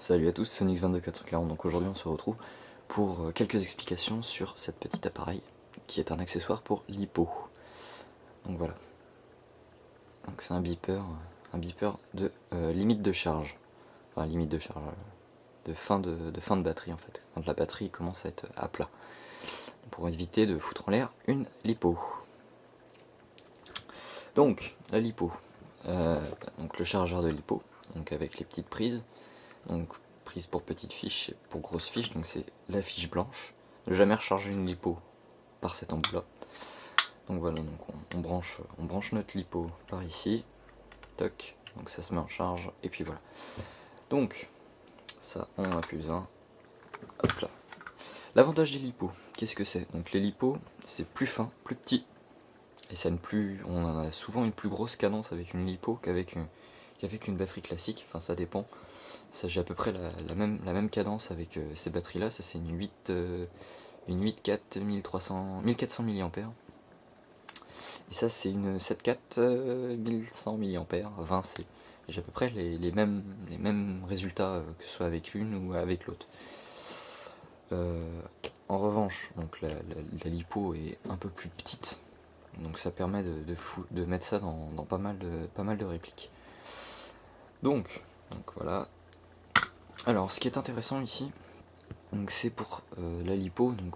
Salut à tous, Sonic22440, donc aujourd'hui on se retrouve pour quelques explications sur cet petit appareil qui est un accessoire pour l'hippo. Donc voilà. Donc c'est un beeper de limite de charge. Enfin limite de charge, de fin de batterie en fait. Quand la batterie commence à être à plat. Pour éviter de foutre en l'air une lipo. Donc la lipo. Donc le chargeur de lipo, donc avec les petites prises. Donc prise pour petite fiche et pour grosse fiche, donc c'est la fiche blanche. Ne jamais recharger une lipo par cet embout là. Donc voilà, donc on branche notre lipo par ici, toc, donc ça se met en charge et puis voilà. Donc ça on n'en a plus besoin. Hop là. L'avantage des lipos, qu'est-ce que c'est? Donc les lipos c'est plus fin, plus petit et ça on en a souvent une plus grosse cadence avec une lipo qu'avec une batterie classique, enfin ça dépend. Ça j'ai à peu près la même cadence avec ces batteries là, ça c'est une 8.4 1400 mAh. Et ça c'est une 7.4 1100 mAh, 20C. Et j'ai à peu près les mêmes résultats que ce soit avec l'une ou avec l'autre. En revanche, donc la lipo est un peu plus petite, donc ça permet de mettre ça dans pas mal de répliques. Donc voilà. Alors ce qui est intéressant ici, c'est pour la lipo, donc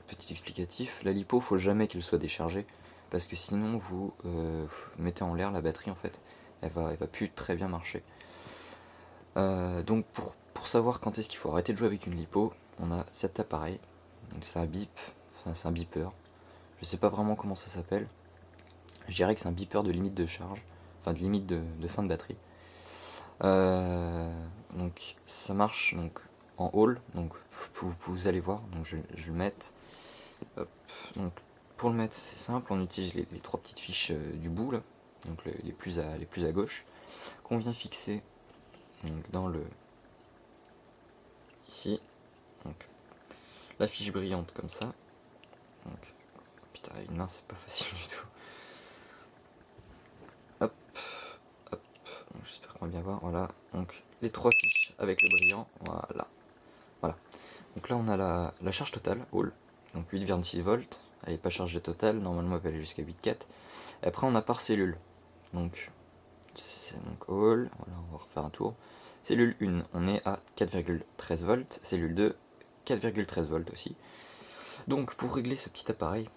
petit explicatif, la lipo faut jamais qu'elle soit déchargée, parce que sinon vous mettez en l'air la batterie en fait, elle va plus très bien marcher. Donc pour savoir quand est-ce qu'il faut arrêter de jouer avec une lipo, on a cet appareil, donc c'est un bip, enfin c'est un beeper, je sais pas vraiment comment ça s'appelle, je dirais que c'est un beeper de limite de charge, enfin de limite de fin de batterie. Donc ça marche donc en haul, donc vous allez voir, donc je vais le mettre. Hop. Donc pour le mettre c'est simple, on utilise les trois petites fiches du bout là, donc les plus à gauche, qu'on vient fixer donc dans le ici, donc la fiche brillante comme ça. Donc, putain, une main c'est pas facile du tout. Hop, hop, j'espère qu'on va bien voir, voilà, donc les trois fiches avec le brillant, voilà. Donc là on a la charge totale, all, donc 8,6 volts, elle n'est pas chargée totale, normalement elle peut aller jusqu'à 8,4. Et après on a par cellule, donc all, voilà, on va refaire un tour. Cellule 1, on est à 4,13 volts, cellule 2, 4,13 volts aussi. Donc pour régler ce petit appareil,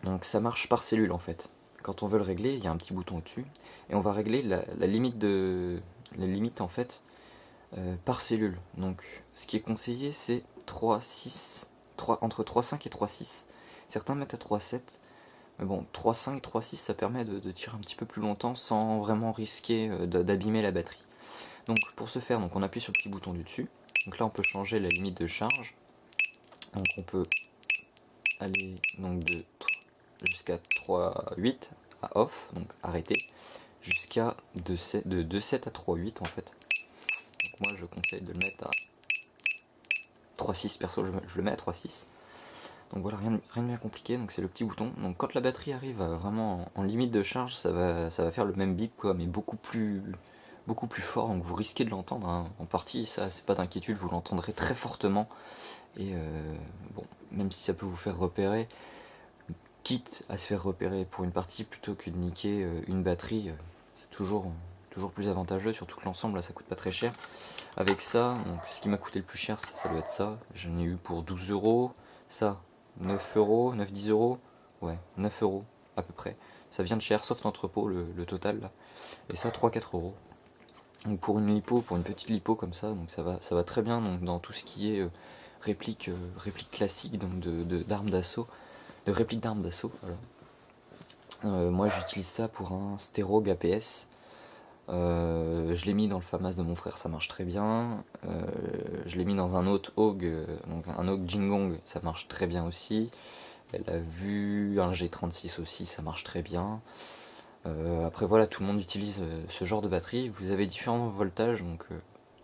donc ça marche par cellule en fait. Quand on veut le régler, il y a un petit bouton au-dessus, et on va régler la limite en fait par cellule. Donc ce qui est conseillé c'est 3,6, entre 3,5 et 3,6. Certains mettent à 3,7. Mais bon, 3,5, 3,6 ça permet de tirer un petit peu plus longtemps sans vraiment risquer d'abîmer la batterie. Donc pour ce faire, donc on appuie sur le petit bouton du dessus. Donc là on peut changer la limite de charge. Donc on peut aller donc jusqu'à 3,8 à off, donc arrêter, jusqu'à de 2,7 à 3,8 en fait. Donc moi je conseille de le mettre à 3,6, perso je le mets à 3,6. Donc voilà, rien de bien compliqué, donc c'est le petit bouton. Donc quand la batterie arrive vraiment en limite de charge, ça va faire le même bip quoi, mais beaucoup plus fort, donc vous risquez de l'entendre hein. En partie, ça c'est pas d'inquiétude, vous l'entendrez très fortement. Et bon, même si ça peut vous faire repérer, quitte à se faire repérer pour une partie plutôt que de niquer une batterie, c'est toujours plus avantageux, surtout que l'ensemble là ça coûte pas très cher. Avec ça, donc, ce qui m'a coûté le plus cher ça doit être ça, j'en ai eu pour 12 euros, ça 9 euros, 9-10 euros, ouais 9 euros à peu près. Ça vient de chez Airsoft Entrepôt le total là, et ça 3-4 euros. Donc pour une lipo, pour une petite lipo comme ça, donc ça va très bien donc dans tout ce qui est réplique classique donc d'armes d'assaut, de réplique d'armes d'assaut. Voilà. Moi j'utilise ça pour un Sterog APS. Je l'ai mis dans le FAMAS de mon frère, ça marche très bien. Je l'ai mis dans un autre AUG, donc un AUG Jingong, ça marche très bien aussi. Elle a vu un G36 aussi, ça marche très bien. Après voilà, tout le monde utilise ce genre de batterie. Vous avez différents voltages, donc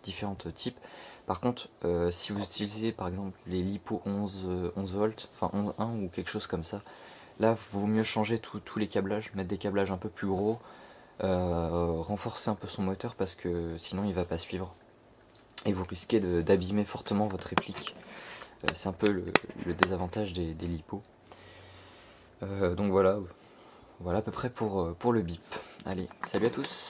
différents types. Par contre, si vous utilisez par exemple les LiPo 11 volts, enfin 11.1 ou quelque chose comme ça, là vaut mieux changer tous les câblages, mettre des câblages un peu plus gros, renforcer un peu son moteur parce que sinon il va pas suivre. et vous risquez d'abîmer fortement votre réplique. C'est un peu le désavantage des lipos. Donc voilà à peu près pour le bip. Allez, salut à tous!